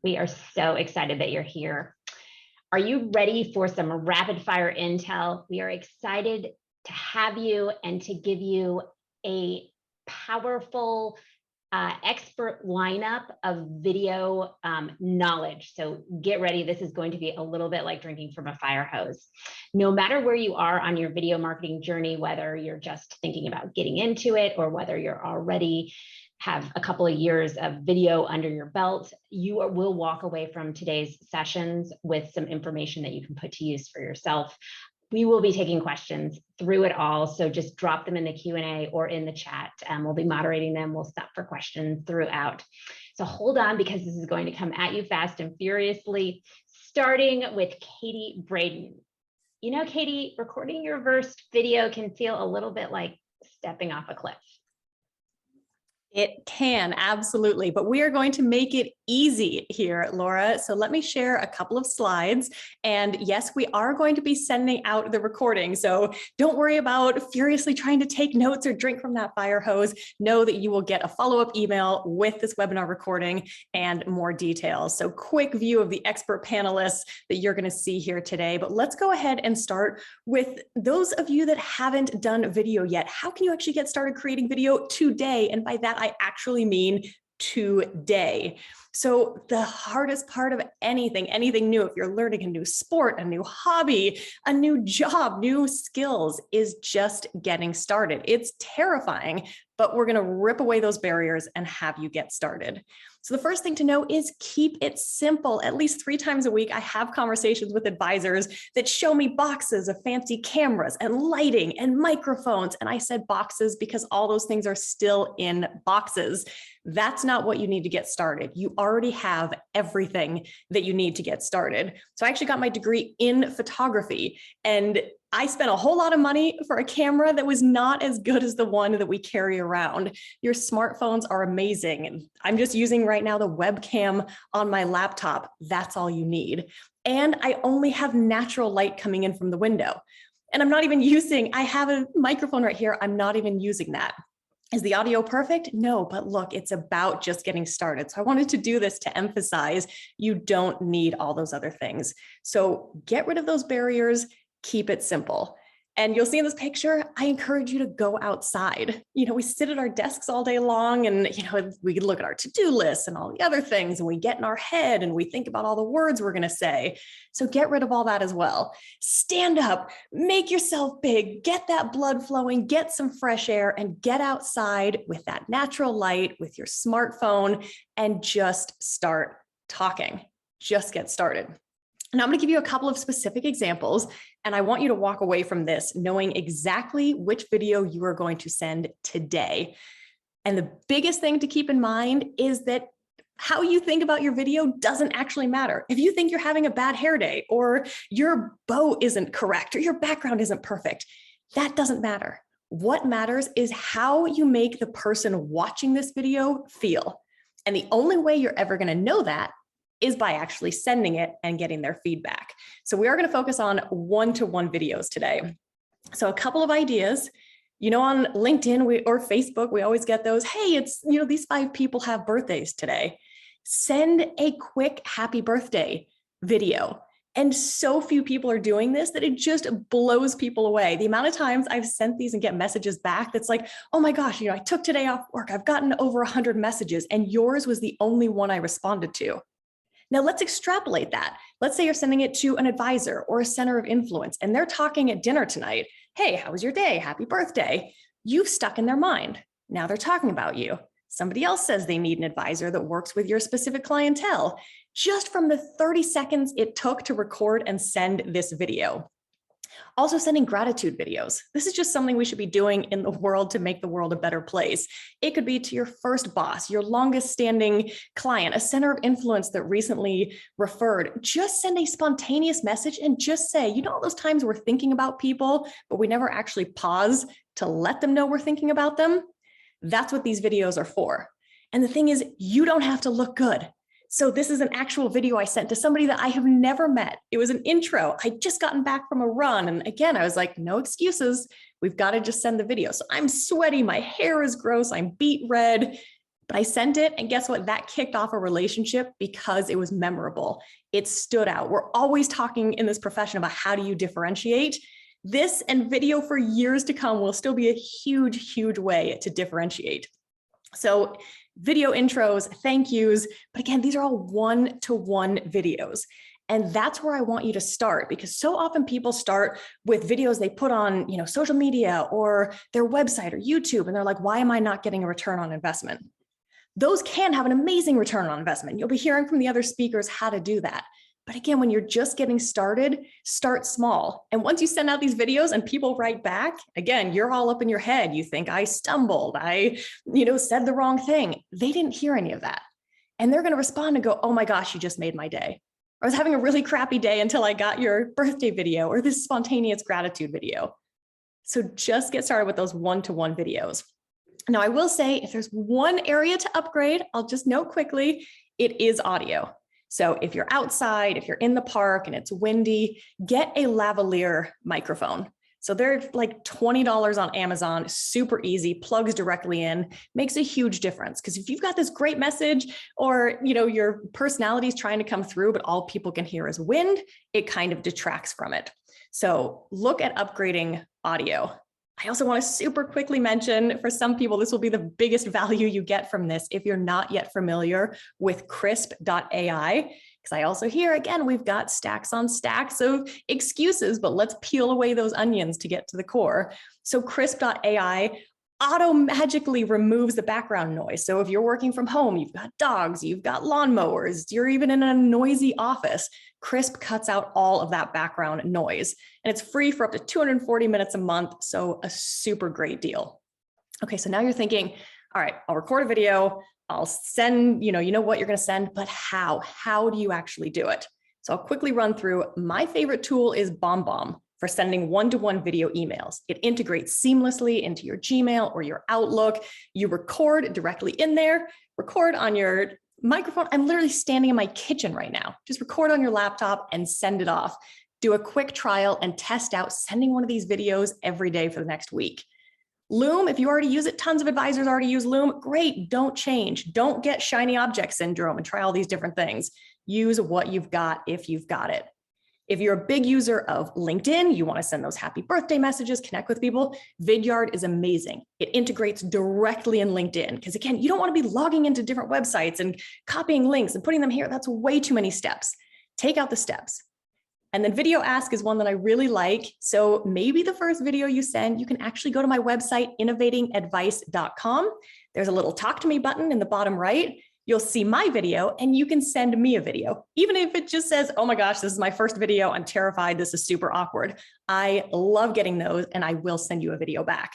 We are so excited that you're here. Are you ready for some rapid fire intel? We are excited to have you and to give you a powerful expert lineup of video knowledge. So get ready. This is going to be a little bit like drinking from a fire hose. No matter where you are on your video marketing journey, whether you're just thinking about getting into it or whether you're already have a couple of years of video under your belt, you will walk away from today's sessions with some information that you can put to use for yourself. We will be taking questions through it all, so just drop them in the Q&A or in the chat. We'll be moderating them. We'll stop for questions throughout. So hold on, because this is going to come at you fast and furiously, starting with Katie Braden. You know, Katie, recording your first video can feel a little bit like stepping off a cliff. It can, absolutely, but we are going to make it easy here, Laura. So let me share a couple of slides. And yes, we are going to be sending out the recording. So don't worry about furiously trying to take notes or drink from that fire hose. Know that you will get a follow-up email with this webinar recording and more details. So quick view of the expert panelists that you're going to see here today. But let's go ahead and start with those of you that haven't done video yet. How can you actually get started creating video today? And by that, I actually mean today. So the hardest part of anything new, if you're learning a new sport, a new hobby, a new job, new skills, is just getting started. It's terrifying, but we're going to rip away those barriers and have you get started. So the first thing to know is keep it simple. At least 3 times a week, I have conversations with advisors that show me boxes of fancy cameras and lighting and microphones. And I said boxes because all those things are still in boxes. That's not what you need to get started. You already have everything that you need to get started. So I actually got my degree in photography, and I spent a whole lot of money for a camera that was not as good as the one that we carry around. Your smartphones are amazing. I'm just using right now the webcam on my laptop. That's all you need. And I only have natural light coming in from the window. And I'm not even using, I have a microphone right here. I'm not even using that. Is the audio perfect? No, but look, it's about just getting started. So I wanted to do this to emphasize you don't need all those other things. So get rid of those barriers. Keep it simple. And you'll see in this picture, I encourage you to go outside. You know, we sit at our desks all day long and, you know, we can look at our to-do lists and all the other things, and we get in our head and we think about all the words we're going to say. So get rid of all that as well. Stand up, make yourself big, get that blood flowing, get some fresh air, and get outside with that natural light, with your smartphone, and just start talking. Just get started. Now I'm going to give you a couple of specific examples, and I want you to walk away from this knowing exactly which video you are going to send today. And the biggest thing to keep in mind is that how you think about your video doesn't actually matter. If you think you're having a bad hair day, or your bow isn't correct, or your background isn't perfect, that doesn't matter. What matters is how you make the person watching this video feel. And the only way you're ever going to know that is by actually sending it and getting their feedback. So we are going to focus on one-to-one videos today. So a couple of ideas, you know, on LinkedIn or Facebook, we always get those, hey, it's, you know, these 5 people have birthdays today. Send a quick happy birthday video. And so few people are doing this that it just blows people away. The amount of times I've sent these and get messages back that's like, oh my gosh, you know, I took today off work. I've gotten over 100 messages and yours was the only one I responded to. Now let's extrapolate that. Let's say you're sending it to an advisor or a center of influence, and they're talking at dinner tonight. Hey, how was your day? Happy birthday. You've stuck in their mind. Now they're talking about you. Somebody else says they need an advisor that works with your specific clientele. Just from the 30 seconds it took to record and send this video. Also sending gratitude videos. This is just something we should be doing in the world to make the world a better place. It could be to your first boss, your longest standing client, a center of influence that recently referred. Just send a spontaneous message and just say, you know, all those times we're thinking about people, but we never actually pause to let them know we're thinking about them. That's what these videos are for. And the thing is, you don't have to look good. So this is an actual video I sent to somebody that I have never met. It was an intro. I'd just gotten back from a run. And again, I was like, no excuses. We've got to just send the video. So I'm sweaty. My hair is gross. I'm beet red. But I sent it, and guess what? That kicked off a relationship because it was memorable. It stood out. We're always talking in this profession about how do you differentiate. This and video for years to come will still be a huge, huge way to differentiate. So video intros, thank yous, but again, these are all one-to-one videos. And that's where I want you to start, because so often people start with videos they put on, social media or their website or YouTube, and they're like, why am I not getting a return on investment? Those can have an amazing return on investment. You'll be hearing from the other speakers how to do that. But again, when you're just getting started, start small. And once you send out these videos and people write back, again, you're all up in your head. You think I stumbled, I, said the wrong thing. They didn't hear any of that. And they're going to respond and go, oh my gosh, you just made my day. I was having a really crappy day until I got your birthday video or this spontaneous gratitude video. So just get started with those one-to-one videos. Now, I will say, if there's one area to upgrade, I'll just note quickly, it is audio. So if you're outside, if you're in the park and it's windy, get a lavalier microphone. So they're like $20 on Amazon, super easy, plugs directly in, makes a huge difference. Because if you've got this great message or, your personality is trying to come through, but all people can hear is wind, it kind of detracts from it. So look at upgrading audio. I also want to super quickly mention, for some people, this will be the biggest value you get from this if you're not yet familiar with crisp.ai. Because I also hear, again, we've got stacks on stacks of excuses, but let's peel away those onions to get to the core. So crisp.ai auto-magically removes the background noise. So if you're working from home, you've got dogs, you've got lawnmowers, you're even in a noisy office, Crisp cuts out all of that background noise. And it's free for up to 240 minutes a month. So a super great deal. Okay, so now you're thinking, all right, I'll record a video, I'll send, you know what you're going to send, but how? How do you actually do it? So I'll quickly run through. My favorite tool is BombBomb for sending one-to-one video emails. It integrates seamlessly into your Gmail or your Outlook. You record directly in there, record on your microphone. I'm literally standing in my kitchen right now. Just record on your laptop and send it off. Do a quick trial and test out sending one of these videos every day for the next week. Loom, if you already use it, tons of advisors already use Loom. Great, don't change. Don't get shiny object syndrome and try all these different things. Use what you've got if you've got it. If you're a big user of LinkedIn, you want to send those happy birthday messages, connect with people, Vidyard is amazing. It integrates directly in LinkedIn because, again, you don't want to be logging into different websites and copying links and putting them here. That's way too many steps. Take out the steps. And then Video Ask is one that I really like. So maybe the first video you send, you can actually go to my website, innovatingadvice.com. There's a little talk to me button in the bottom right. You'll see my video and you can send me a video, even if it just says, oh my gosh, this is my first video. I'm terrified. This is super awkward. I love getting those and I will send you a video back.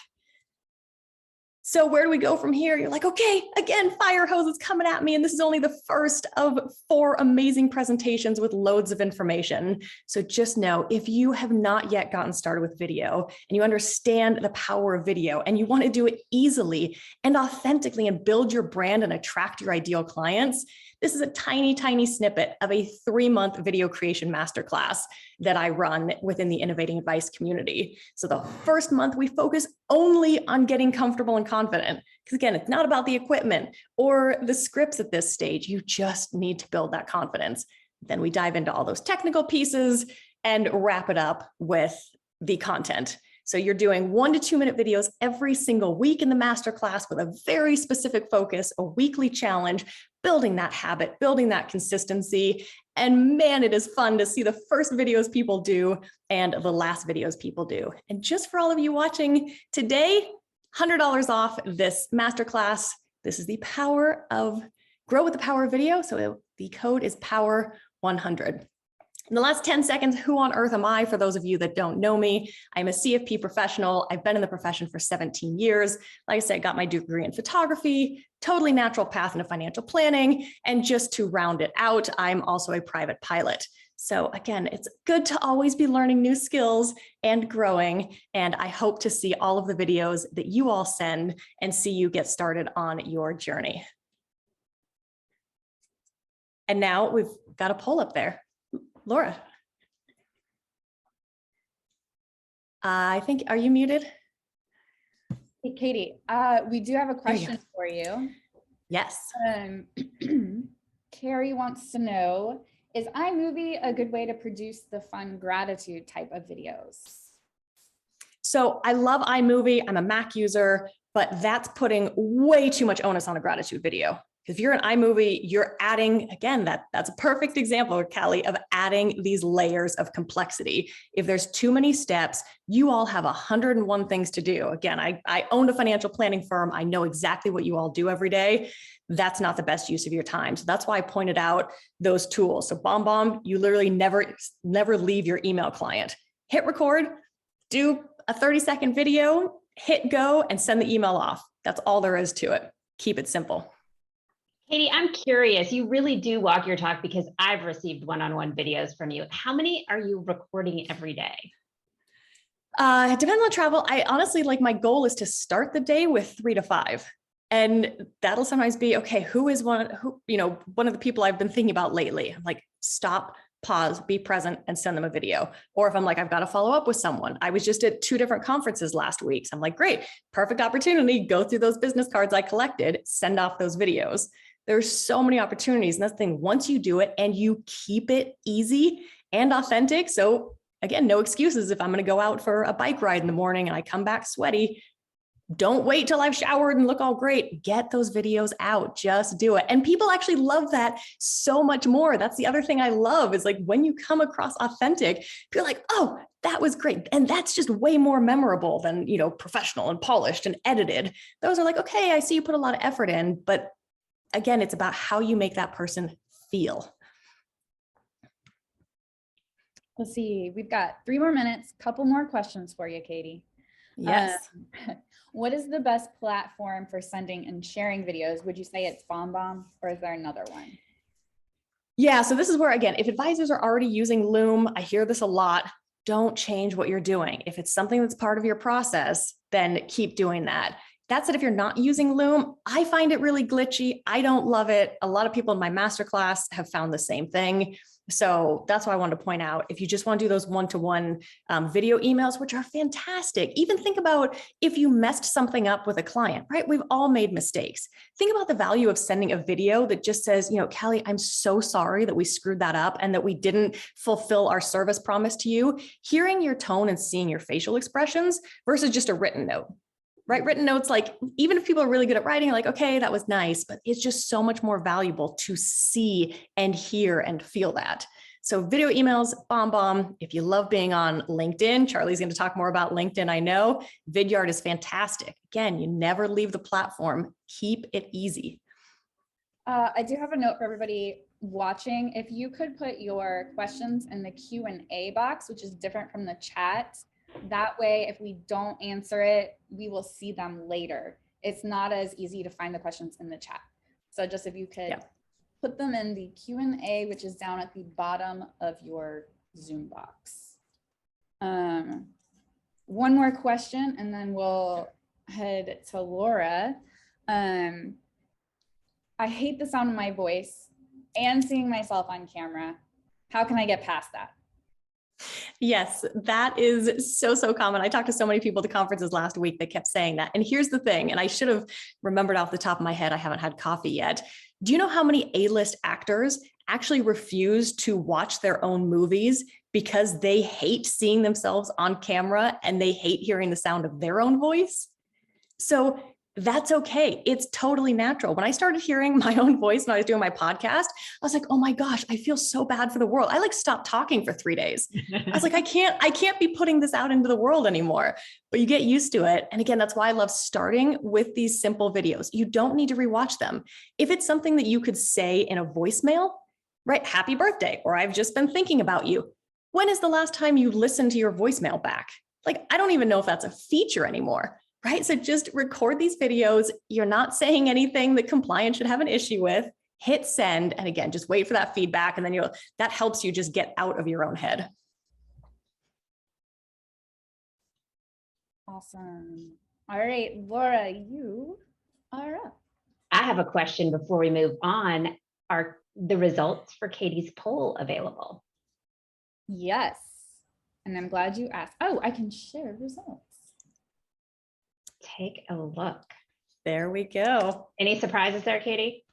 So where do we go from here? You're like, okay, again, fire hose is coming at me. And this is only the first of 4 amazing presentations with loads of information. So just know, if you have not yet gotten started with video and you understand the power of video and you want to do it easily and authentically and build your brand and attract your ideal clients, this is a tiny, tiny snippet of a 3-month video creation masterclass that I run within the Innovating Advice community. So the first month we focus only on getting comfortable and confident. Because again, it's not about the equipment or the scripts at this stage. You just need to build that confidence. Then we dive into all those technical pieces and wrap it up with the content. So you're doing 1 to 2 minute videos every single week in the masterclass with a very specific focus, a weekly challenge, building that habit, building that consistency. And man, it is fun to see the first videos people do and the last videos people do. And just for all of you watching today, $100 off this masterclass. This is the power of Grow with the Power of Video. So the code is POWER100. In the last 10 seconds, who on earth am I? For those of you that don't know me, I'm a CFP professional. I've been in the profession for 17 years. Like I said, I got my degree in photography, totally natural path into financial planning. And just to round it out, I'm also a private pilot. So again, it's good to always be learning new skills and growing. And I hope to see all of the videos that you all send and see you get started on your journey. And now we've got a poll up there. Laura. I think, are you muted? Hey, Katie, we do have a question for you. Yes. Carrie wants to know, is iMovie a good way to produce the fun gratitude type of videos? So I love iMovie. I'm a Mac user, but that's putting way too much onus on a gratitude video. If you're an iMovie, you're adding, again, that's a perfect example, Kalli, of adding these layers of complexity. If there's too many steps, you all have 101 things to do. Again, I owned a financial planning firm. I know exactly what you all do every day. That's not the best use of your time. So that's why I pointed out those tools. So BombBomb, you literally never leave your email client. Hit record, do a 30-second video, hit go, and send the email off. That's all there is to it. Keep it simple. Katie, I'm curious. You really do walk your talk because I've received one-on-one videos from you. How many are you recording every day? It depends on travel. I honestly, like, my goal is to start the day with 3 to 5. And that'll sometimes be, okay, who is one of the people I've been thinking about lately? I'm like, stop, pause, be present, and send them a video. Or if I'm like, I've got to follow up with someone. I was just at 2 different conferences last week. So I'm like, great, perfect opportunity. Go through those business cards I collected, send off those videos. There's so many opportunities. And that's the thing, once you do it and you keep it easy and authentic. So again, no excuses. If I'm going to go out for a bike ride in the morning and I come back sweaty, don't wait till I've showered and look all great. Get those videos out, just do it. And people actually love that so much more. That's the other thing I love, is like when you come across authentic, you're like, oh, that was great. And that's just way more memorable than, professional and polished and edited. Those are like, okay, I see you put a lot of effort in, but again, it's about how you make that person feel. Let's see, we've got 3 more minutes, couple more questions for you, Katie. Yes. What is the best platform for sending and sharing videos? Would you say it's BombBomb, or is there another one? Yeah, so this is where, again, if advisors are already using Loom, I hear this a lot, don't change what you're doing. If it's something that's part of your process, then keep doing that. That said, if you're not using Loom, I find it really glitchy. I don't love it. A lot of people in my masterclass have found the same thing. So that's why I wanted to point out, if you just want to do those one-to-one video emails, which are fantastic, even think about if you messed something up with a client, right? We've all made mistakes. Think about the value of sending a video that just says, Kalli, I'm so sorry that we screwed that up and that we didn't fulfill our service promise to you. Hearing your tone and seeing your facial expressions versus just a written note. Right? Written notes, like, even if people are really good at writing, like, okay, that was nice, but it's just so much more valuable to see and hear and feel that. So video emails, BombBomb. If you love being on LinkedIn, Charlie's going to talk more about LinkedIn, I know. Vidyard is fantastic. Again, you never leave the platform. Keep it easy. I do have a note for everybody watching. If you could put your questions in the Q&A box, which is different from the chat. That way, if we don't answer it, we will see them later. It's not as easy to find the questions in the chat. So just if you could put them in the Q&A, which is down at the bottom of your Zoom box. One more question, and then we'll head to Laura. I hate the sound of my voice and seeing myself on camera. How can I get past that? Yes, that is so common. I talked to so many people at the conferences last week that kept saying that. And here's the thing, and I should have remembered off the top of my head, I haven't had coffee yet. Do you know how many A-list actors actually refuse to watch their own movies because they hate seeing themselves on camera and they hate hearing the sound of their own voice? So that's okay. It's totally natural. When I started hearing my own voice when I was doing my podcast, I was like, oh my gosh, I feel so bad for the world. I stopped talking for 3 days. I was like, I can't be putting this out into the world anymore, but you get used to it. And again, that's why I love starting with these simple videos. You don't need to rewatch them. If it's something that you could say in a voicemail, right? Happy birthday, or I've just been thinking about you. When is the last time you listened to your voicemail back? I don't even know if that's a feature anymore. Right? So just record these videos. You're not saying anything that compliance should have an issue with. Hit send. And again, just wait for that feedback. And then that helps you just get out of your own head. Awesome. All right, Laura, you are up. I have a question before we move on. Are the results for Katie's poll available? Yes. And I'm glad you asked. Oh, I can share results. Take a look. There we go. Any surprises there, Katie?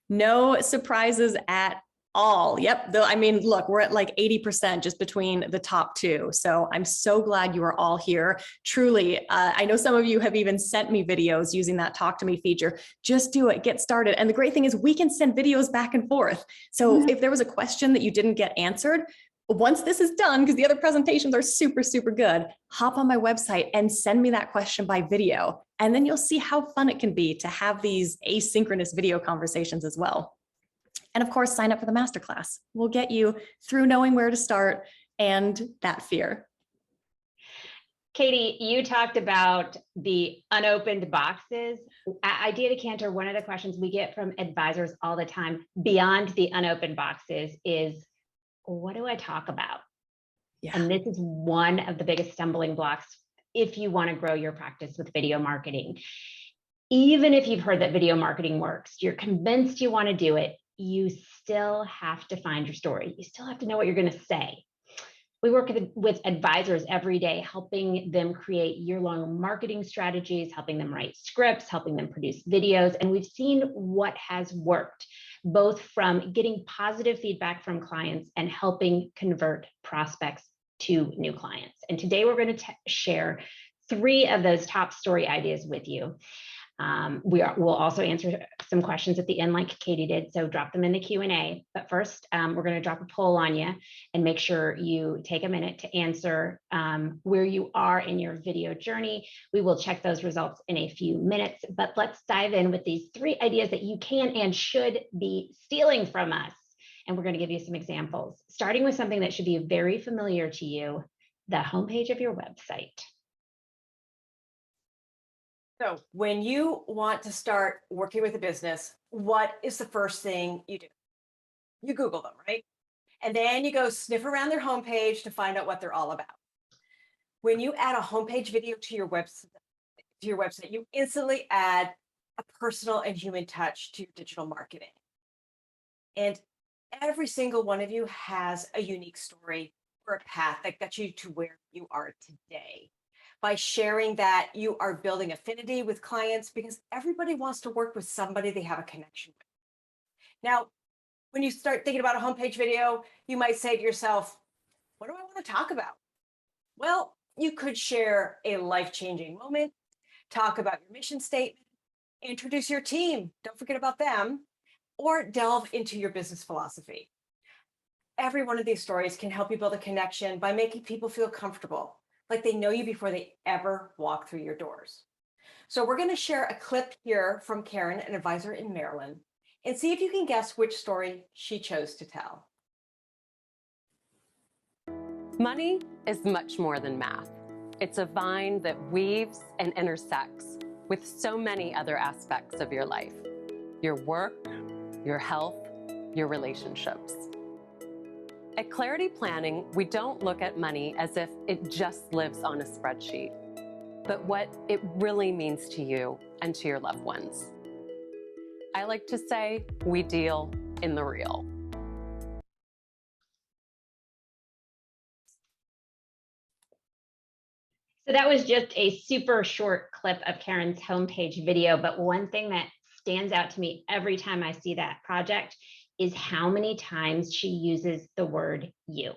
No surprises at all. Yep. Though, I mean, look, we're at like 80% just between the top two. So I'm so glad you are all here. Truly, I know some of you have even sent me videos using that Talk to Me feature. Just do it, get started. And the great thing is we can send videos back and forth. So if there was a question that you didn't get answered, once this is done, because the other presentations are super, super good, hop on my website and send me that question by video. And then you'll see how fun it can be to have these asynchronous video conversations as well. And of course, sign up for the masterclass. We'll get you through knowing where to start and that fear. Katie, you talked about the unopened boxes. At Decanter, one of the questions we get from advisors all the time beyond the unopened boxes is, what do I talk about? Yeah. And this is one of the biggest stumbling blocks if you want to grow your practice with video marketing. Even if you've heard that video marketing works, you're convinced you want to do it, you still have to find your story. You still have to know what you're going to say. We work with advisors every day, helping them create year-long marketing strategies, helping them write scripts, helping them produce videos. And we've seen what has worked, both from getting positive feedback from clients and helping convert prospects to new clients. And today we're going to share 3 of those top story ideas with you. We'll also answer some questions at the end like Katie did, so drop them in the Q&A. But first, we're going to drop a poll on you and make sure you take a minute to answer where you are in your video journey. We will check those results in a few minutes, but let's dive in with these 3 ideas that you can and should be stealing from us. And we're going to give you some examples, starting with something that should be very familiar to you, the homepage of your website. So when you want to start working with a business, what is the first thing you do? You Google them, right? And then you go sniff around their homepage to find out what they're all about. When you add a homepage video to your website, you instantly add a personal and human touch to your digital marketing. And every single one of you has a unique story or a path that got you to where you are today. By sharing that, you are building affinity with clients because everybody wants to work with somebody they have a connection with. Now, when you start thinking about a homepage video, you might say to yourself, what do I want to talk about? Well, you could share a life-changing moment, talk about your mission statement, introduce your team, don't forget about them, or delve into your business philosophy. Every one of these stories can help you build a connection by making people feel comfortable, like they know you before they ever walk through your doors. So we're going to share a clip here from Karen, an advisor in Maryland, and see if you can guess which story she chose to tell. Money is much more than math. It's a vine that weaves and intersects with so many other aspects of your life, your work, your health, your relationships. At Clarity Planning, we don't look at money as if it just lives on a spreadsheet, but what it really means to you and to your loved ones. I like to say we deal in the real. So that was just a super short clip of Karen's homepage video, but one thing that stands out to me every time I see that project is how many times she uses the word you.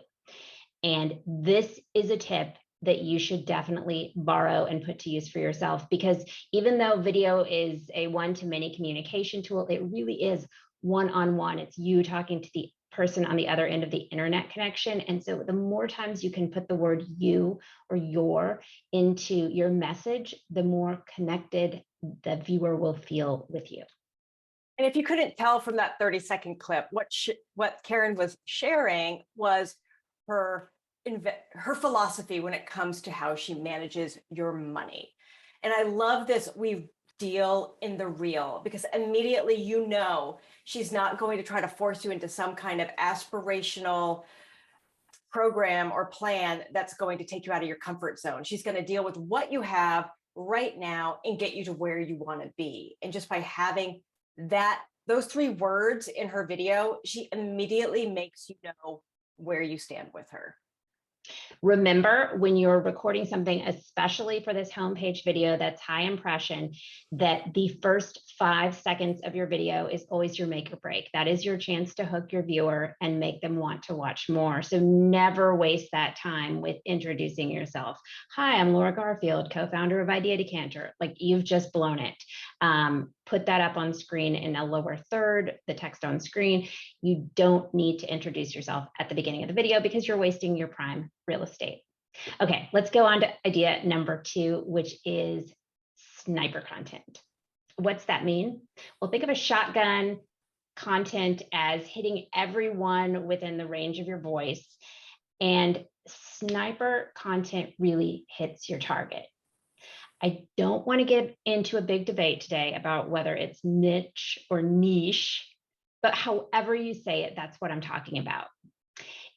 And this is a tip that you should definitely borrow and put to use for yourself, because even though video is a one-to-many communication tool, it really is one-on-one. It's you talking to the person on the other end of the internet connection. And so the more times you can put the word you or your into your message, the more connected the viewer will feel with you. And if you couldn't tell from that 30-second clip, what Karen was sharing was her philosophy when it comes to how she manages your money. And I love this, we deal in the real, because immediately you know she's not going to try to force you into some kind of aspirational program or plan that's going to take you out of your comfort zone. She's going to deal with what you have right now and get you to where you want to be. And just by having those 3 words in her video, she immediately makes you know where you stand with her. Remember, when you're recording something, especially for this homepage video that's high impression, that the first 5 seconds of your video is always your make or break. That is your chance to hook your viewer and make them want to watch more. So never waste that time with introducing yourself. Hi, I'm Laura Garfield, co-founder of Idea Decanter. Like, you've just blown it. Put that up on screen in a lower third, the text on screen. You don't need to introduce yourself at the beginning of the video because you're wasting your prime real estate. Okay, let's go on to idea number 2, which is sniper content. What's that mean? Well, think of a shotgun content as hitting everyone within the range of your voice, and sniper content really hits your target. I don't want to get into a big debate today about whether it's niche or niche, but however you say it, that's what I'm talking about.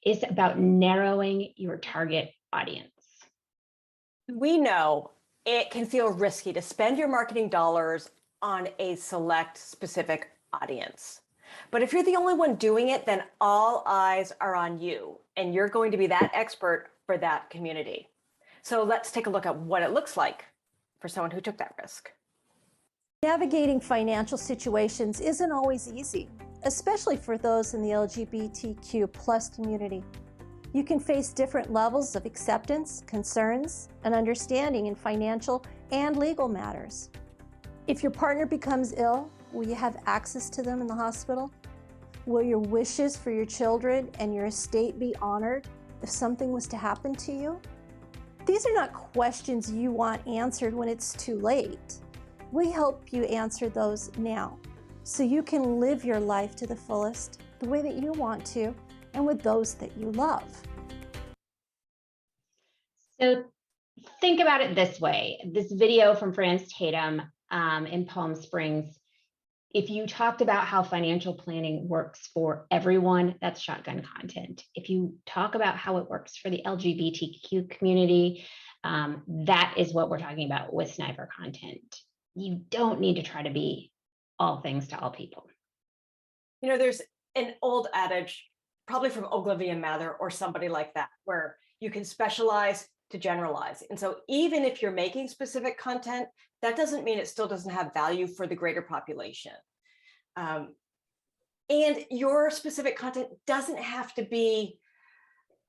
It's about narrowing your target audience. We know it can feel risky to spend your marketing dollars on a select specific audience. But if you're the only one doing it, then all eyes are on you, and you're going to be that expert for that community. So let's take a look at what it looks like for someone who took that risk. Navigating financial situations isn't always easy, especially for those in the LGBTQ+ community. You can face different levels of acceptance, concerns, and understanding in financial and legal matters. If your partner becomes ill, will you have access to them in the hospital? Will your wishes for your children and your estate be honored if something was to happen to you? These are not questions you want answered when it's too late. We help you answer those now, so you can live your life to the fullest, the way that you want to, and with those that you love. So think about it this way. This video from Frances Tatum in Palm Springs, if you talked about how financial planning works for everyone, that's shotgun content. If you talk about how it works for the LGBTQ community, that is what we're talking about with sniper content. You don't need to try to be all things to all people. You know, there's an old adage, probably from Ogilvy and Mather or somebody like that, where you can specialize to generalize. And so even if you're making specific content, that doesn't mean it still doesn't have value for the greater population. And your specific content doesn't have to be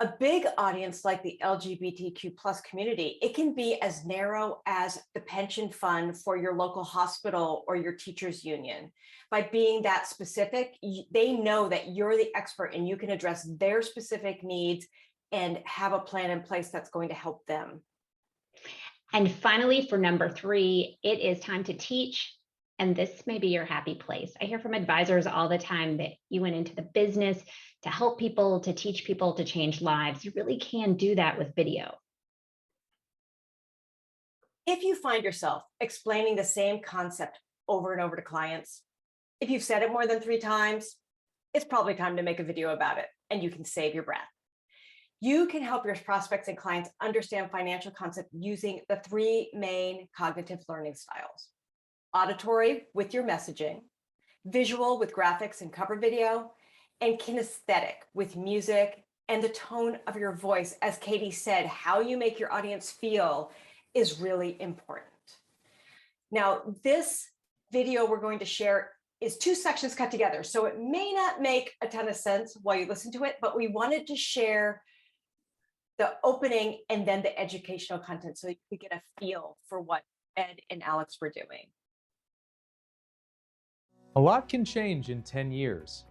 a big audience like the LGBTQ+ community. It can be as narrow as the pension fund for your local hospital or your teachers union. By being that specific, they know that you're the expert and you can address their specific needs and have a plan in place that's going to help them. And finally, for number 3, it is time to teach. And this may be your happy place. I hear from advisors all the time that you went into the business to help people, to teach people, to change lives. You really can do that with video. If you find yourself explaining the same concept over and over to clients, if you've said it more than 3 times, it's probably time to make a video about it, and you can save your breath. You can help your prospects and clients understand financial concepts using the 3 main cognitive learning styles: auditory with your messaging, visual with graphics and cover video, and kinesthetic with music and the tone of your voice. As Katie said, how you make your audience feel is really important. Now, this video we're going to share is 2 sections cut together, so it may not make a ton of sense while you listen to it, but we wanted to share the opening and then the educational content so you could get a feel for what Ed and Alex were doing. A lot can change in 10 years.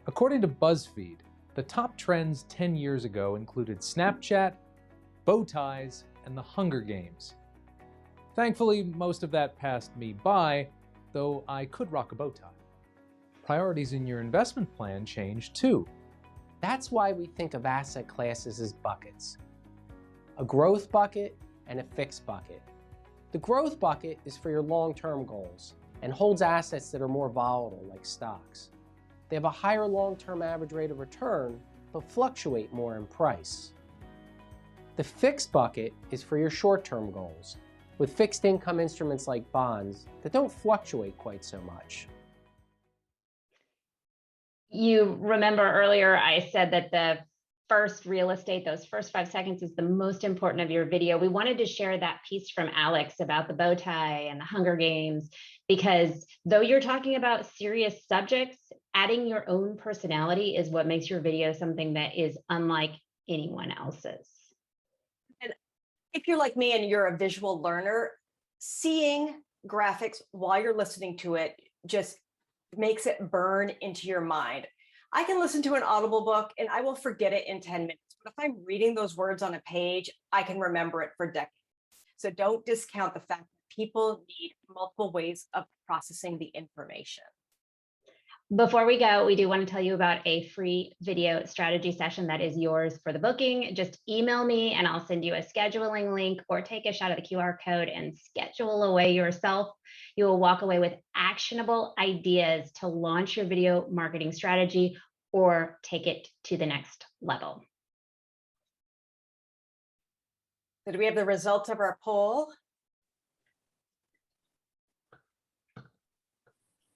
According to BuzzFeed, the top trends 10 years ago included Snapchat, bow ties, and the Hunger Games. Thankfully, most of that passed me by, though I could rock a bow tie. Priorities in your investment plan change too. That's why we think of asset classes as buckets. A growth bucket and a fixed bucket. The growth bucket is for your long-term goals and holds assets that are more volatile, like stocks. They have a higher long-term average rate of return, but fluctuate more in price. The fixed bucket is for your short-term goals, with fixed income instruments like bonds that don't fluctuate quite so much. You remember earlier I said that the first real estate, those first 5 seconds is the most important of your video. We wanted to share that piece from Alex about the bow tie and the Hunger Games, because though you're talking about serious subjects, adding your own personality is what makes your video something that is unlike anyone else's. And if you're like me and you're a visual learner, seeing graphics while you're listening to it just makes it burn into your mind. I can listen to an Audible book and I will forget it in 10 minutes. But if I'm reading those words on a page, I can remember it for decades. So don't discount the fact that people need multiple ways of processing the information. Before we go, we do want to tell you about a free video strategy session that is yours for the booking. Just email me and I'll send you a scheduling link, or take a shot of the QR code and schedule away yourself. You will walk away with actionable ideas to launch your video marketing strategy or take it to the next level. So do we have the results of our poll?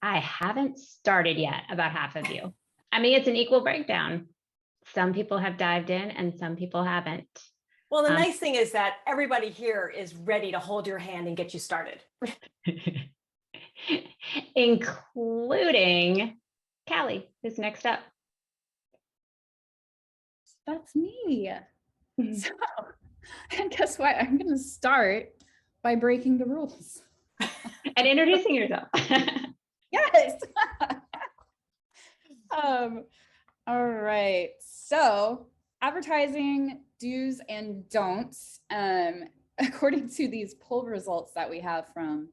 I haven't started yet, about half of you. I mean, it's an equal breakdown. Some people have dived in and some people haven't. Well, the nice thing is that everybody here is ready to hold your hand and get you started. Including Kalli, who's next up. That's me. So, and guess what? I'm going to start by breaking the rules. And introducing yourself. Yes. All right. So advertising do's and don'ts. According to these poll results that we have from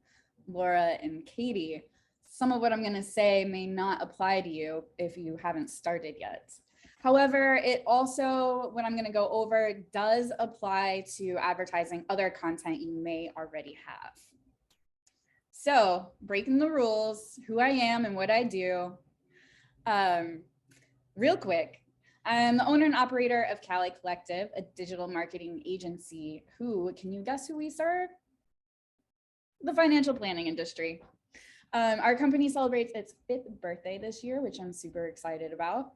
Laura and Katie, some of what I'm going to say may not apply to you if you haven't started yet. However, it also, what I'm going to go over, does apply to advertising other content you may already have. So, breaking the rules, who I am and what I do. Real quick, I'm the owner and operator of Kalli Collective, a digital marketing agency who, can you guess who we serve? The financial planning industry. Our company celebrates its 5th birthday this year, which I'm super excited about.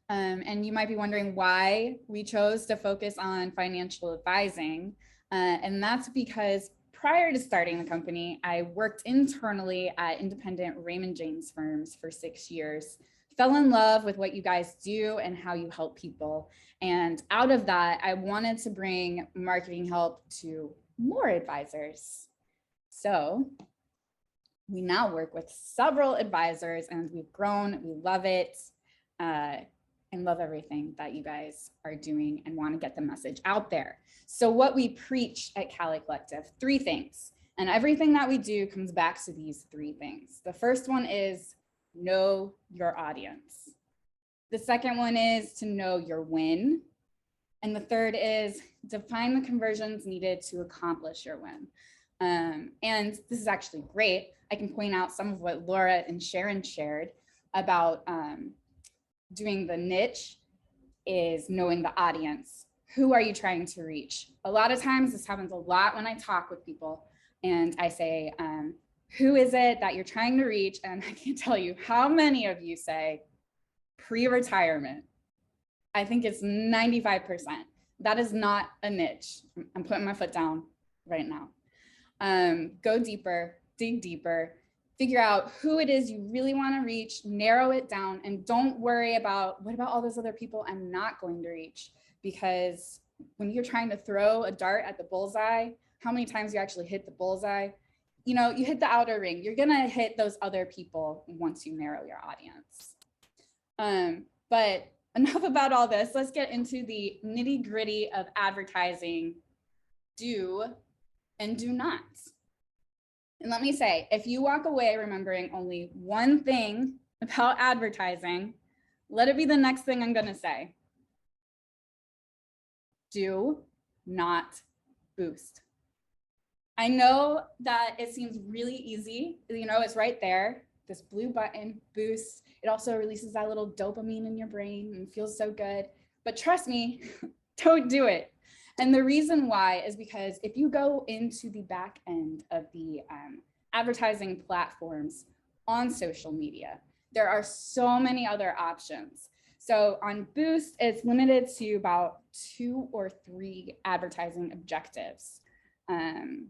And you might be wondering why we chose to focus on financial advising. And that's because prior to starting the company, I worked internally at independent Raymond James firms for 6 years, fell in love with what you guys do and how you help people. And out of that, I wanted to bring marketing help to more advisors. So we now work with several advisors and we've grown, we love it, and love everything that you guys are doing and want to get the message out there. So what we preach at Kalli Collective, 3 things, and everything that we do comes back to these 3 things. The first one is know your audience. The second one is to know your win. And the third is define the conversions needed to accomplish your win. And this is actually great. I can point out some of what Laura and Sharon shared about doing the niche is knowing the audience. Who are you trying to reach? A lot of times this happens a lot when I talk with people and I say, who is it that you're trying to reach? And I can't tell you how many of you say pre-retirement. I think it's 95%. That is not a niche. I'm putting my foot down right now. Go deeper, dig deeper, figure out who it is you really want to reach, narrow it down, and don't worry about what about all those other people I'm not going to reach, because when you're trying to throw a dart at the bullseye, how many times you actually hit the bullseye? You know, you hit the outer ring, you're gonna hit those other people once you narrow your audience. But enough about all this, let's get into the nitty-gritty of advertising do and do not. And let me say, if you walk away remembering only one thing about advertising, let it be the next thing I'm gonna say. Do not boost. I know that it seems really easy. You know, it's right there, this blue button, boost. It also releases that little dopamine in your brain and feels so good. But trust me, don't do it. And the reason why is because if you go into the back end of the advertising platforms on social media, there are so many other options. So on Boost, it's limited to about 2 or 3 advertising objectives,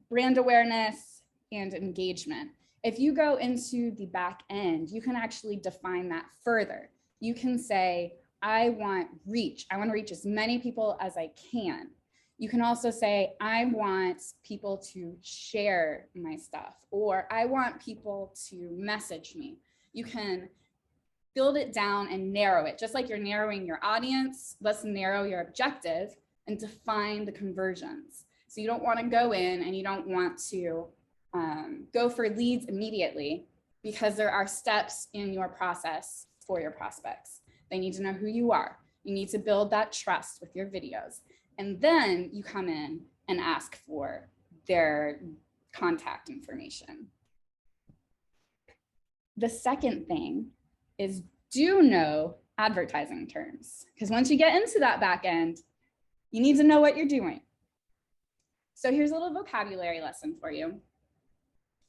brand awareness and engagement. If you go into the back end, you can actually define that further. You can say, I want reach. I want to reach as many people as I can. You can also say, I want people to share my stuff, or I want people to message me. You can build it down and narrow it. Just like you're narrowing your audience, let's narrow your objective and define the conversions. So you don't want to go in and you don't want to go for leads immediately, because there are steps in your process for your prospects. They need to know who you are. You need to build that trust with your videos. And then you come in and ask for their contact information. The second thing is do know advertising terms, because once you get into that back end, you need to know what you're doing. So here's a little vocabulary lesson for you.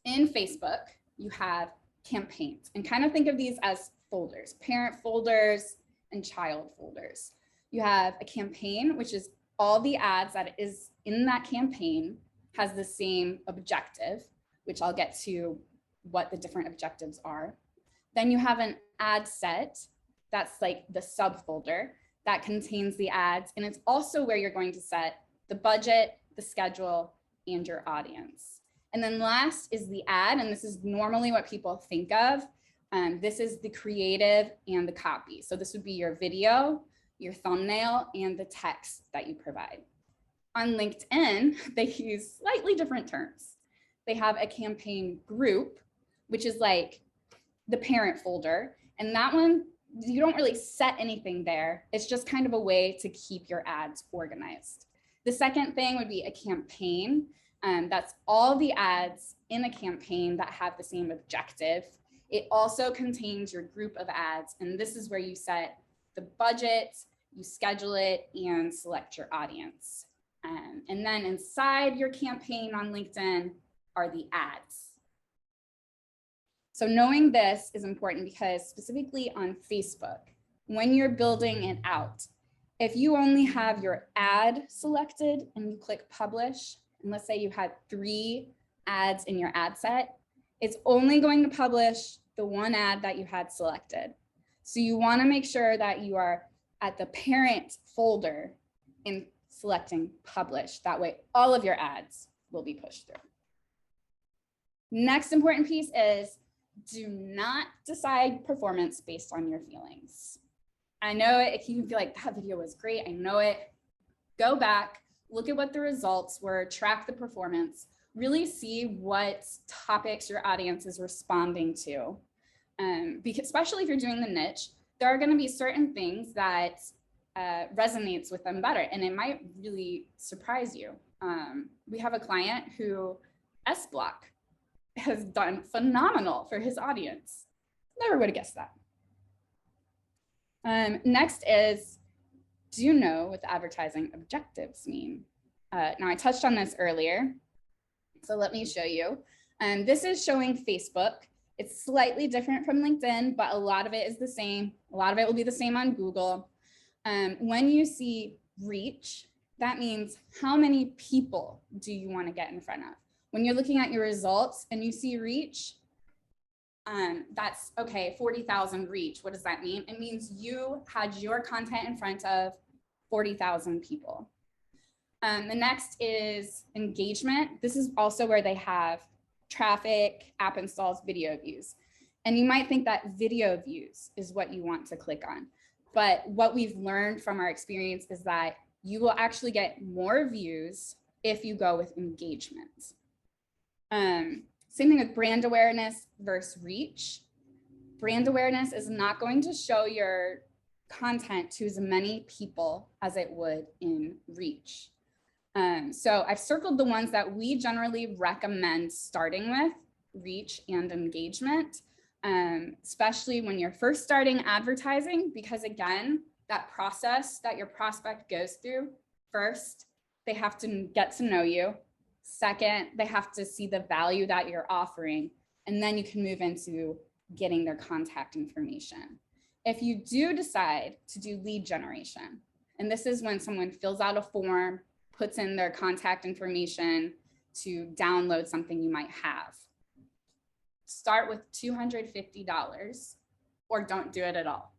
In Facebook, you have campaigns, and kind of think of these as folders, parent folders and child folders. You have a campaign, which is all the ads that is in that campaign has the same objective, which I'll get to what the different objectives are. Then you have an ad set, that's like the subfolder that contains the ads, and it's also where you're going to set the budget, the schedule, and your audience. And then last is the ad, and this is normally what people think of. This is the creative and the copy. So this would be your video, your thumbnail, and the text that you provide. On LinkedIn, they use slightly different terms. They have a campaign group, which is like the parent folder. And that one, you don't really set anything there. It's just kind of a way to keep your ads organized. The second thing would be a campaign. That's all the ads in a campaign that have the same objective. It also contains your group of ads, and this is where you set the budget, you schedule it, and select your audience. And then inside your campaign on LinkedIn are the ads. So knowing this is important because specifically on Facebook, when you're building it out, if you only have your ad selected and you click publish, and let's say you had 3 ads in your ad set, it's only going to publish the one ad that you had selected. So you want to make sure that you are at the parent folder in selecting publish. That way, all of your ads will be pushed through. Next important piece is do not decide performance based on your feelings. I know it can feel like that video was great. I know it. Go back, look at what the results were, track the performance, really see what topics your audience is responding to. Because especially if you're doing the niche, there are going to be certain things that resonates with them better, and it might really surprise you. We have a client who S-Block has done phenomenal for his audience. Never would have guessed that. Next is, do you know what the advertising objectives mean? Now I touched on this earlier, so let me show you. This is showing Facebook. It's slightly different from LinkedIn, but a lot of it is the same. A lot of it will be the same on Google. When you see reach, that means how many people do you want to get in front of? When you're looking at your results and you see reach, that's okay, 40,000 reach. What does that mean? It means you had your content in front of 40,000 people. The next is engagement. This is also where they have traffic, app installs, video views. And you might think that video views is what you want to click on. But what we've learned from our experience is that you will actually get more views if you go with engagement. Same thing with brand awareness versus reach. Brand awareness is not going to show your content to as many people as it would in reach. So I've circled the ones that we generally recommend starting with, reach and engagement, especially when you're first starting advertising, because again, that process that your prospect goes through, first, they have to get to know you. Second, they have to see the value that you're offering, and then you can move into getting their contact information. If you do decide to do lead generation, and this is when someone fills out a form, puts in their contact information to download something you might have, start with $250 or don't do it at all.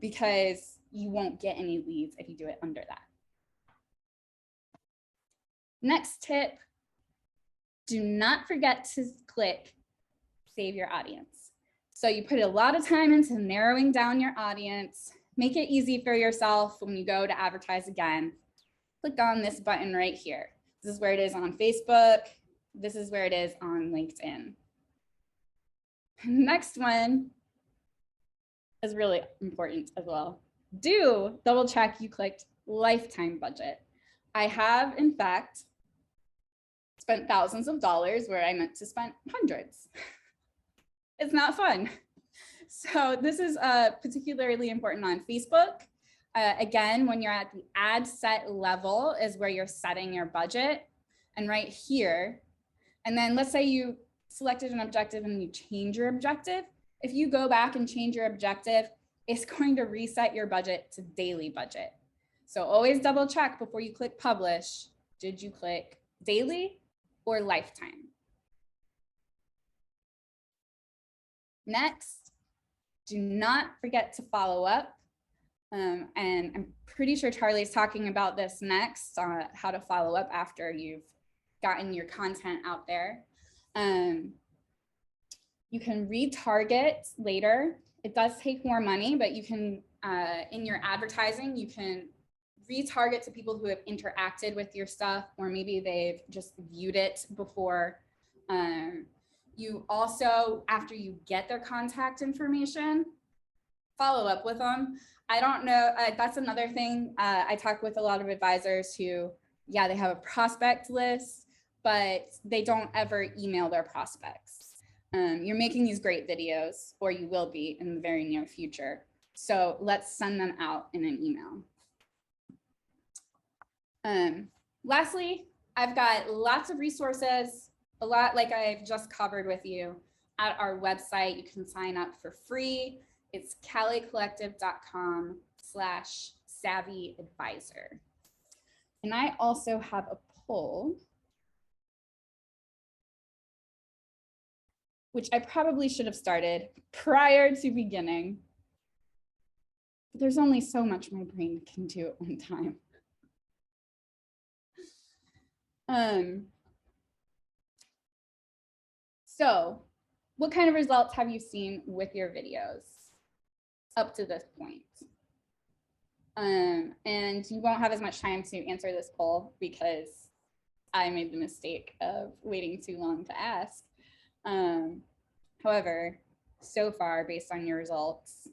Because you won't get any leads if you do it under that. Next tip, do not forget to click save your audience. So you put a lot of time into narrowing down your audience. Make it easy for yourself when you go to advertise again. Click on this button right here. This is where it is on Facebook. This is where it is on LinkedIn. Next one is really important as well. Do double check you clicked lifetime budget. I have, in fact, spent thousands of dollars where I meant to spend hundreds. It's not fun. So this is particularly important on Facebook. Again, when you're at the ad set level is where you're setting your budget. And right here, and then let's say you selected an objective and you change your objective. If you go back and change your objective, it's going to reset your budget to daily budget. So always double check before you click publish. Did you click daily or lifetime? Next, do not forget to follow up. And I'm pretty sure Charlie's talking about this next, how to follow up after you've gotten your content out there. You can retarget later. It does take more money, but you can, in your advertising, you can retarget to people who have interacted with your stuff, or maybe they've just viewed it before. You also, after you get their contact information, follow up with them. I don't know, that's another thing. I talk with a lot of advisors who, yeah, they have a prospect list, but they don't ever email their prospects. You're making these great videos, or you will be in the very near future. So let's send them out in an email. Lastly, I've got lots of resources, a lot like I've just covered with you at our website. You can sign up for free. It's kallicollective.com/savvyadvisor. And I also have a poll, which I probably should have started prior to beginning. But there's only so much my brain can do at one time. So what kind of results have you seen with your videos up to this point? And you won't have as much time to answer this poll because I made the mistake of waiting too long to ask. However, so far, based on your results,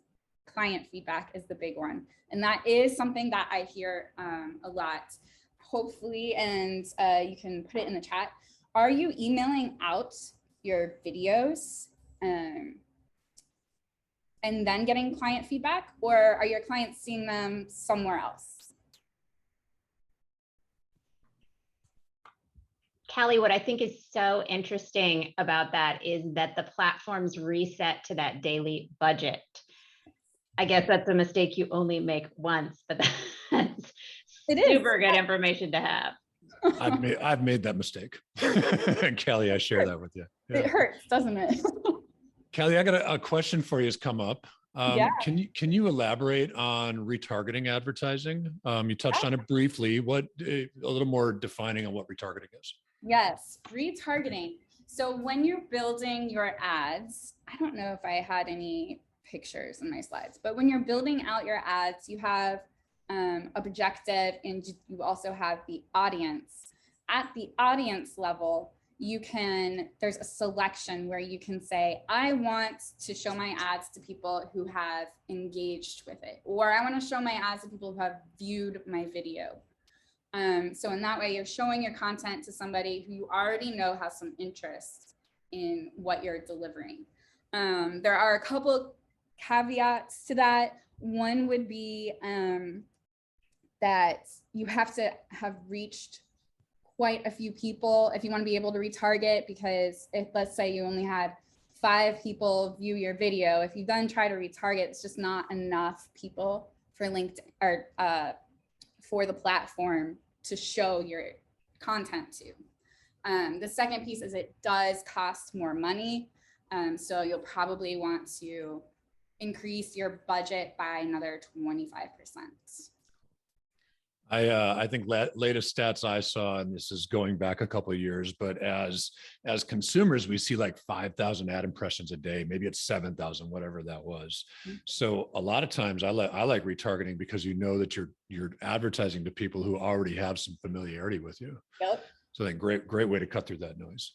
client feedback is the big one. And that is something that I hear a lot. Hopefully, and you can put it in the chat. Are you emailing out your videos and then getting client feedback, or are your clients seeing them somewhere else? Kalli, what I think is so interesting about that is that the platforms reset to that daily budget. I guess that's a mistake you only make once, but that's super good information to have. I've made that mistake. And Kalli, I share that with you. Yeah. It hurts, doesn't it? Kalli, I got a question for you has come up. Yeah. Can you elaborate on retargeting advertising? You touched on it briefly. What a little more defining on what retargeting is? Yes, retargeting. So when you're building your ads, I don't know if I had any pictures in my slides, but when you're building out your ads, you have objective, and you also have the audience. At the audience level, there's a selection where you can say, I want to show my ads to people who have engaged with it, or I want to show my ads to people who have viewed my video. So in that way, you're showing your content to somebody who you already know has some interest in what you're delivering. There are a couple caveats to that. One would be that you have to have reached quite a few people if you want to be able to retarget, because if, let's say, you only had 5 people view your video, if you then try to retarget, it's just not enough people for LinkedIn or for the platform to show your content to. The second piece is it does cost more money. So you'll probably want to increase your budget by another 25%. I think latest stats I saw, and this is going back a couple of years, but as consumers, we see like 5,000 ad impressions a day. Maybe it's 7,000, whatever that was. So a lot of times I like retargeting because you know that you're advertising to people who already have some familiarity with you. Yep. So I think great way to cut through that noise.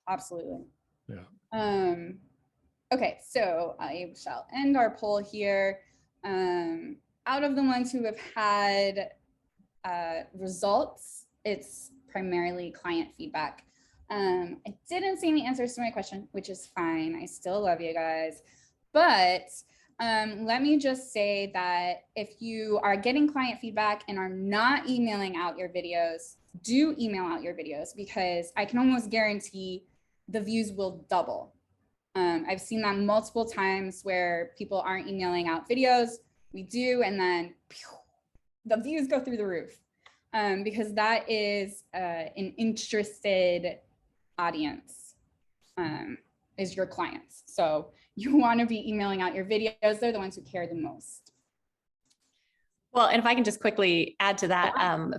Absolutely. Yeah. Okay, so I shall end our poll here. Out of the ones who have had results, it's primarily client feedback. I didn't see any answers to my question, which is fine. I still love you guys. But let me just say that if you are getting client feedback and are not emailing out your videos, do email out your videos, because I can almost guarantee the views will double. I've seen that multiple times where people aren't emailing out videos. We do, and then pew, the views go through the roof, because that is an interested audience, is your clients. So you want to be emailing out your videos. They're the ones who care the most. Well, and if I can just quickly add to that,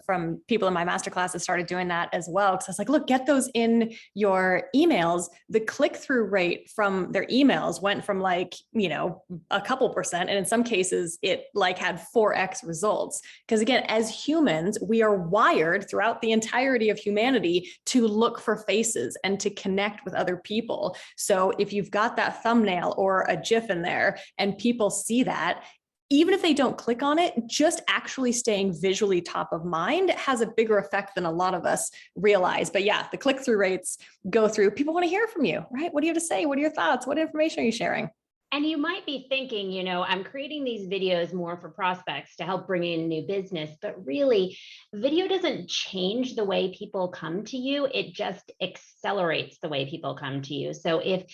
from people in my masterclass that started doing that as well, because I was like, look, get those in your emails. The click-through rate from their emails went from like, a couple percent. And in some cases, it like had 4x results. Because again, as humans, we are wired throughout the entirety of humanity to look for faces and to connect with other people. So if you've got that thumbnail or a GIF in there and people see that, even if they don't click on it, just actually staying visually top of mind has a bigger effect than a lot of us realize. But yeah, the click-through rates go through. People want to hear from you, right? What do you have to say? What are your thoughts? What information are you sharing? And you might be thinking, I'm creating these videos more for prospects to help bring in new business, but really video doesn't change the way people come to you. It just accelerates the way people come to you. So if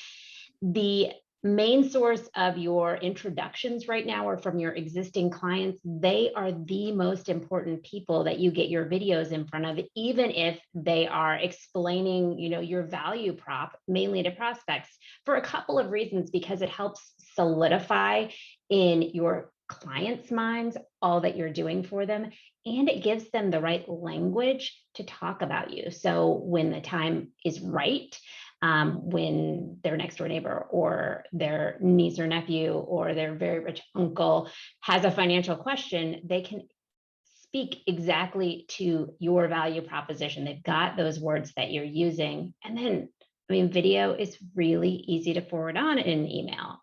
the main source of your introductions right now are from your existing clients, they are the most important people that you get your videos in front of, even if they are explaining, your value prop mainly to prospects, for a couple of reasons, because it helps solidify in your clients' minds all that you're doing for them, and it gives them the right language to talk about you. So when the time is right, when their next door neighbor or their niece or nephew or their very rich uncle has a financial question, they can speak exactly to your value proposition. They've got those words that you're using. And then, video is really easy to forward on in an email.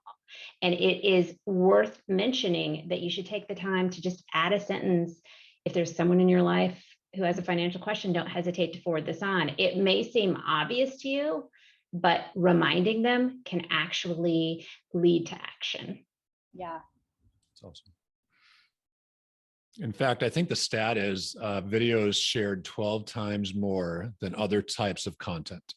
And it is worth mentioning that you should take the time to just add a sentence. If there's someone in your life who has a financial question, don't hesitate to forward this on. It may seem obvious to you, but reminding them can actually lead to action. Yeah. That's awesome. In fact, I think the stat is videos shared 12 times more than other types of content.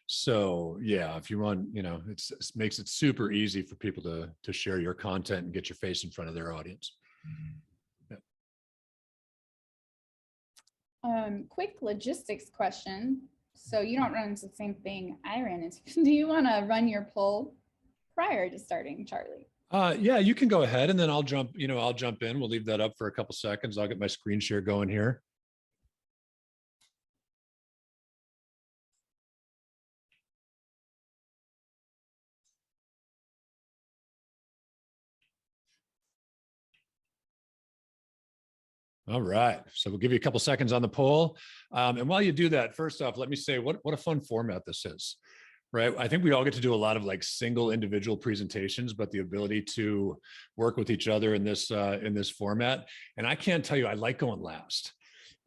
So yeah, if you want, it makes it super easy for people to share your content and get your face in front of their audience. Yeah. Quick logistics question. So you don't run into the same thing I ran into. Do you want to run your poll prior to starting, Charlie? Yeah, you can go ahead and then I'll jump in. We'll leave that up for a couple seconds. I'll get my screen share going here. All right, so we'll give you a couple seconds on the poll. And while you do that, first off, let me say what a fun format this is, right? I think we all get to do a lot of like single individual presentations, but the ability to work with each other in this format. And I can't tell you, I like going last.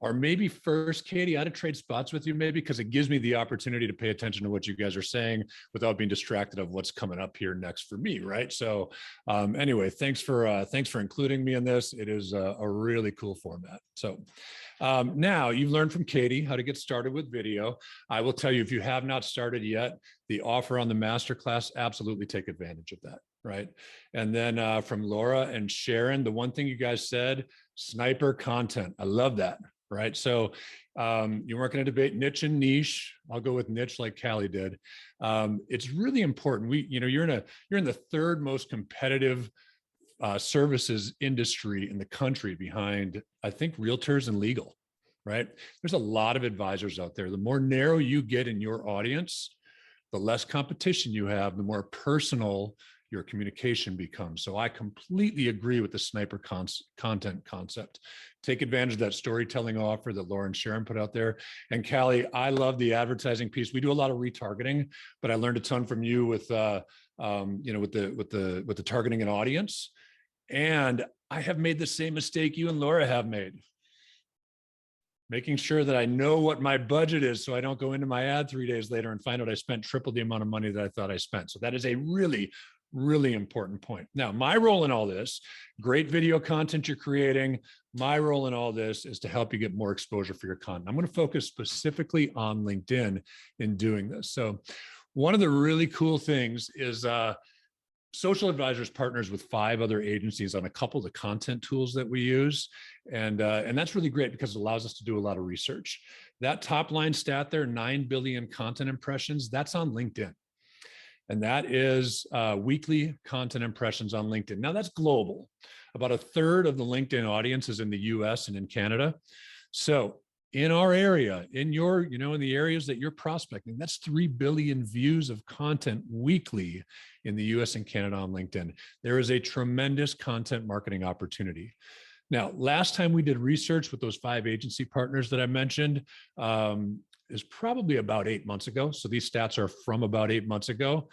Or maybe first, Katie, I'd trade spots with you maybe, because it gives me the opportunity to pay attention to what you guys are saying without being distracted of what's coming up here next for me, right? So anyway, thanks for including me in this. It is a really cool format. So now you've learned from Katie how to get started with video. I will tell you, if you have not started yet, the offer on the masterclass, absolutely take advantage of that, right? And then from Laura and Sharon, the one thing you guys said, sniper content. I love that, right? So you weren't going to debate niche and niche. I'll go with niche like Kalli did. It's really important. You're in the third most competitive services industry in the country behind, I think, realtors and legal, right? There's a lot of advisors out there. The more narrow you get in your audience, the less competition you have, the more personal your communication becomes. So I completely agree with the sniper content concept. Take advantage of that storytelling offer that Laura and Sharon put out there. And Kalli, I love the advertising piece. We do a lot of retargeting, but I learned a ton from you with the targeting an audience. And I have made the same mistake you and Laura have made. Making sure that I know what my budget is so I don't go into my ad 3 days later and find out I spent triple the amount of money that I thought I spent. So that is a really, really important point. Now, my role in all this, great video content you're creating, my role in all this is to help you get more exposure for your content. I'm going to focus specifically on LinkedIn in doing this. So one of the really cool things is Social Advisors partners with 5 other agencies on a couple of the content tools that we use. And that's really great because it allows us to do a lot of research. That top line stat there, 9 billion content impressions, that's on LinkedIn. And that is weekly content impressions on LinkedIn. Now that's global. About a third of the LinkedIn audience is in the US and in Canada. So in our area, in the areas that you're prospecting, that's 3 billion views of content weekly in the US and Canada on LinkedIn. There is a tremendous content marketing opportunity. Now, last time we did research with those 5 agency partners that I mentioned is probably about 8 months ago. So these stats are from about 8 months ago.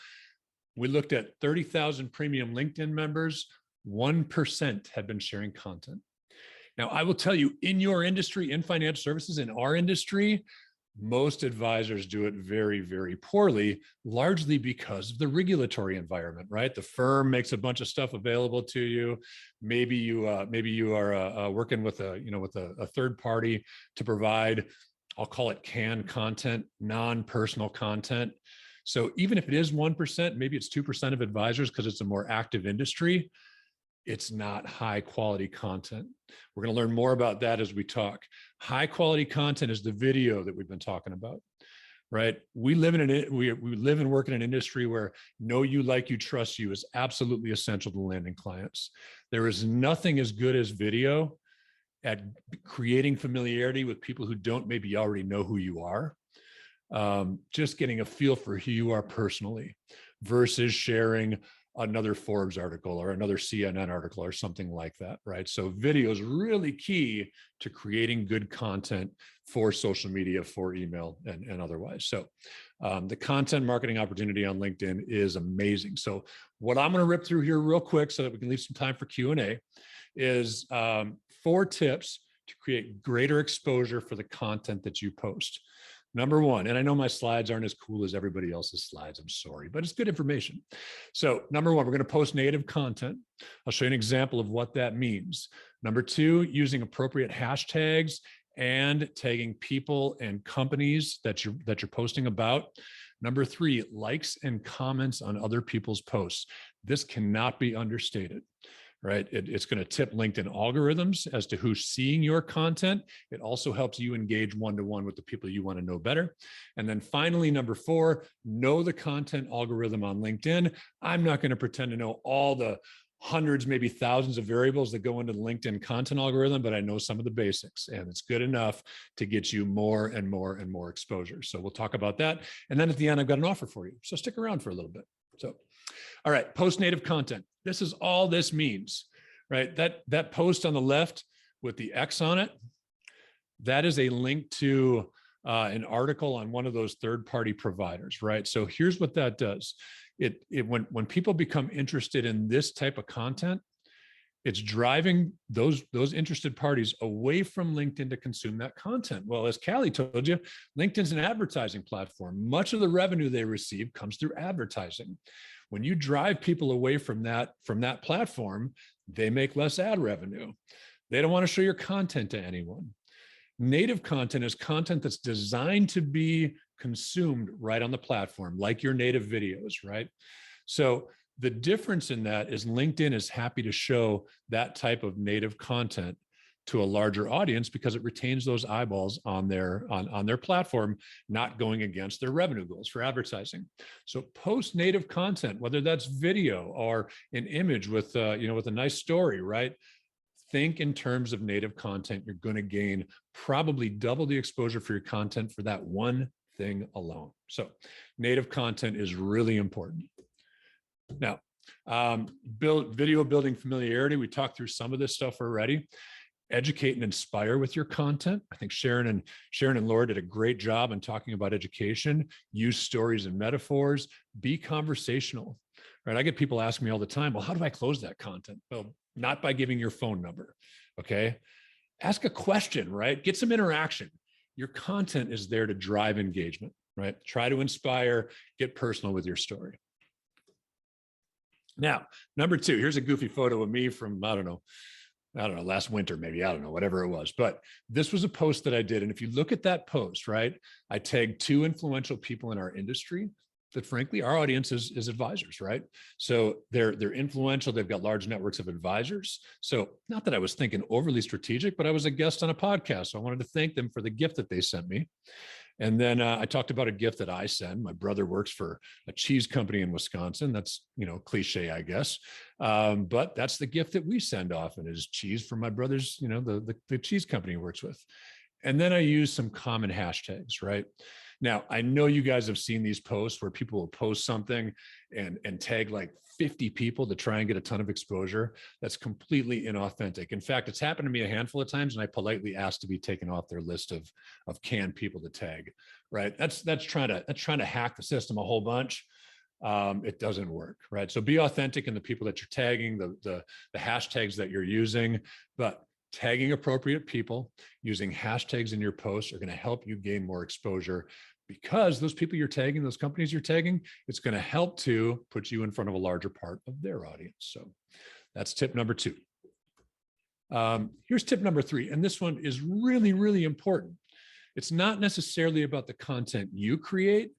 We looked at 30,000 premium LinkedIn members, 1% had been sharing content. Now, I will tell you, in your industry, in financial services, in our industry, most advisors do it very, very poorly, largely because of the regulatory environment, right? The firm makes a bunch of stuff available to you. Maybe you are working with a third party to provide, I'll call it canned content, non-personal content. So even if it is 1%, maybe it's 2% of advisors because it's a more active industry. It's not high quality content. We're going to learn more about that as we talk. High quality content is the video that we've been talking about, right? We live and work in an industry where know you, like you, trust you is absolutely essential to landing clients. There is nothing as good as video at creating familiarity with people who don't maybe already know who you are. Just getting a feel for who you are personally versus sharing another Forbes article or another CNN article or something like that, right? So video is really key to creating good content for social media, for email, and otherwise. So the content marketing opportunity on LinkedIn is amazing. So what I'm going to rip through here real quick so that we can leave some time for Q&A is 4 tips to create greater exposure for the content that you post. Number 1, and I know my slides aren't as cool as everybody else's slides, I'm sorry, but it's good information. So number 1, we're going to post native content. I'll show you an example of what that means. Number 2, using appropriate hashtags and tagging people and companies that you're posting about. Number 3, likes and comments on other people's posts. This cannot be understated. Right? It's going to tip LinkedIn algorithms as to who's seeing your content. It also helps you engage one-to-one with the people you want to know better. And then finally, number 4, know the content algorithm on LinkedIn. I'm not going to pretend to know all the hundreds, maybe thousands of variables that go into the LinkedIn content algorithm, but I know some of the basics, and it's good enough to get you more and more and more exposure. So we'll talk about that. And then at the end, I've got an offer for you. So stick around for a little bit. So, all right, post native content. This is all this means, right? That post on the left with the X on it, that is a link to an article on one of those third-party providers, right? So here's what that does. When people become interested in this type of content, it's driving those interested parties away from LinkedIn to consume that content. Well, as Kalli told you, LinkedIn's an advertising platform. Much of the revenue they receive comes through advertising. When you drive people away from that platform, they make less ad revenue. They don't want to show your content to anyone. Native content is content that's designed to be consumed right on the platform, like your native videos, right? So the difference in that is LinkedIn is happy to show that type of native content to a larger audience because it retains those eyeballs on their platform, not going against their revenue goals for advertising. So post native content, whether that's video or an image with with a nice story, right? Think in terms of native content. You're going to gain probably double the exposure for your content for that one thing alone. So native content is really important. Now, video building familiarity. We talked through some of this stuff already. Educate and inspire with your content. I think Sharon and Laura did a great job in talking about education. Use stories and metaphors. Be conversational, right? I get people asking me all the time, well, how do I close that content? Well, not by giving your phone number, okay? Ask a question, right? Get some interaction. Your content is there to drive engagement, right? Try to inspire, get personal with your story. Now, number 2, here's a goofy photo of me from, I don't know, last winter, maybe, I don't know, whatever it was. But this was a post that I did. And if you look at that post, right, I tagged 2 influential people in our industry that frankly, our audience is advisors, right? So they're influential. They've got large networks of advisors. So not that I was thinking overly strategic, but I was a guest on a podcast. So I wanted to thank them for the gift that they sent me. And then I talked about a gift that I send. My brother works for a cheese company in Wisconsin. That's, cliche, I guess. But that's the gift that we send often is cheese from my brother's, the cheese company he works with. And then I use some common hashtags, right? Now, I know you guys have seen these posts where people will post something and tag like 50 people to try and get a ton of exposure. That's completely inauthentic. In fact, it's happened to me a handful of times, and I politely asked to be taken off their list of canned people to tag, right? That's trying to hack the system a whole bunch. It doesn't work, right? So be authentic in the people that you're tagging, the hashtags that you're using, but tagging appropriate people, using hashtags in your posts are going to help you gain more exposure because those people you're tagging, those companies you're tagging, it's going to help to put you in front of a larger part of their audience. So that's tip number 2. Here's tip number 3. And this one is really, really important. It's not necessarily about the content you create,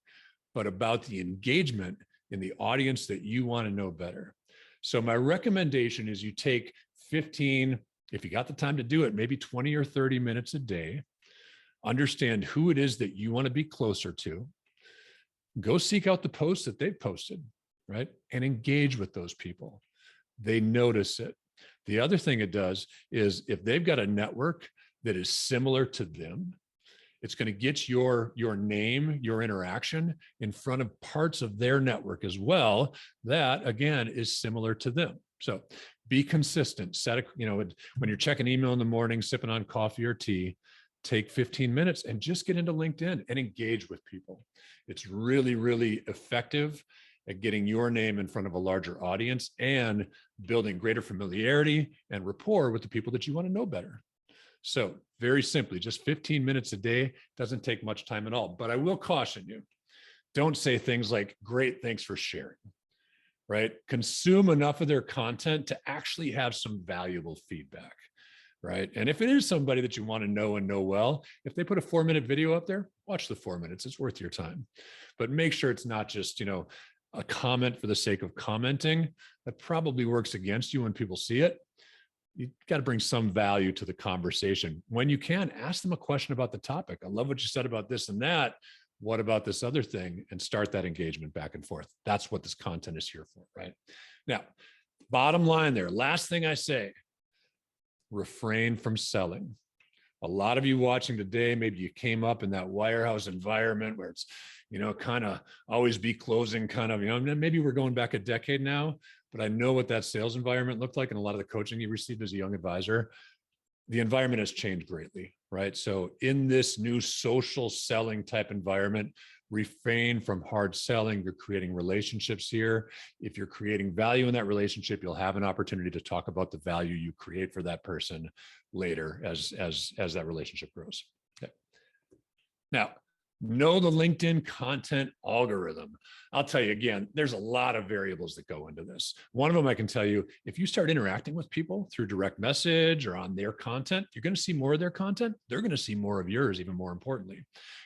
but about the engagement in the audience that you want to know better. So my recommendation is you take 15, if you got the time to do it, maybe 20 or 30 minutes a day, understand who it is that you want to be closer to, go seek out the posts that they've posted, right? And engage with those people. They notice it. The other thing it does is if they've got a network that is similar to them, it's going to get your name, your interaction in front of parts of their network as well. That again is similar to them. So be consistent. When you're checking email in the morning, sipping on coffee or tea, take 15 minutes and just get into LinkedIn and engage with people. It's really, really effective at getting your name in front of a larger audience and building greater familiarity and rapport with the people that you want to know better. So very simply, just 15 minutes a day, doesn't take much time at all. But I will caution you, don't say things like, great, thanks for sharing, right? Consume enough of their content to actually have some valuable feedback, right? And if it is somebody that you want to know and know well, if they put a 4-minute video up there, watch the 4 minutes, it's worth your time. But make sure it's not just, a comment for the sake of commenting. That probably works against you when people see it. You got to bring some value to the conversation. When you can, ask them a question about the topic. I love what you said about this and that. What about this other thing? And start that engagement back and forth. That's what this content is here for, right? Now, bottom line there, last thing I say, refrain from selling. A lot of you watching today, maybe you came up in that wirehouse environment where it's, kind of always be closing kind of, maybe we're going back a decade now, but I know what that sales environment looked like and a lot of the coaching you received as a young advisor. The environment has changed greatly, right? So in this new social selling type environment, refrain from hard selling. You're creating relationships here. If you're creating value in that relationship, you'll have an opportunity to talk about the value you create for that person later as that relationship grows. Okay. Now, Know the LinkedIn content algorithm. I'll tell you again, there's a lot of variables that go into this. One of them I can tell you, if you start interacting with people through direct message or on their content, you're going to see more of their content. They're going to see more of yours, even more importantly.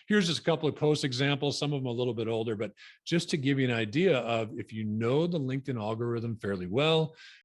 Here's just a couple of post examples, some of them a little bit older, but just to give you an idea of if you know the LinkedIn algorithm fairly well,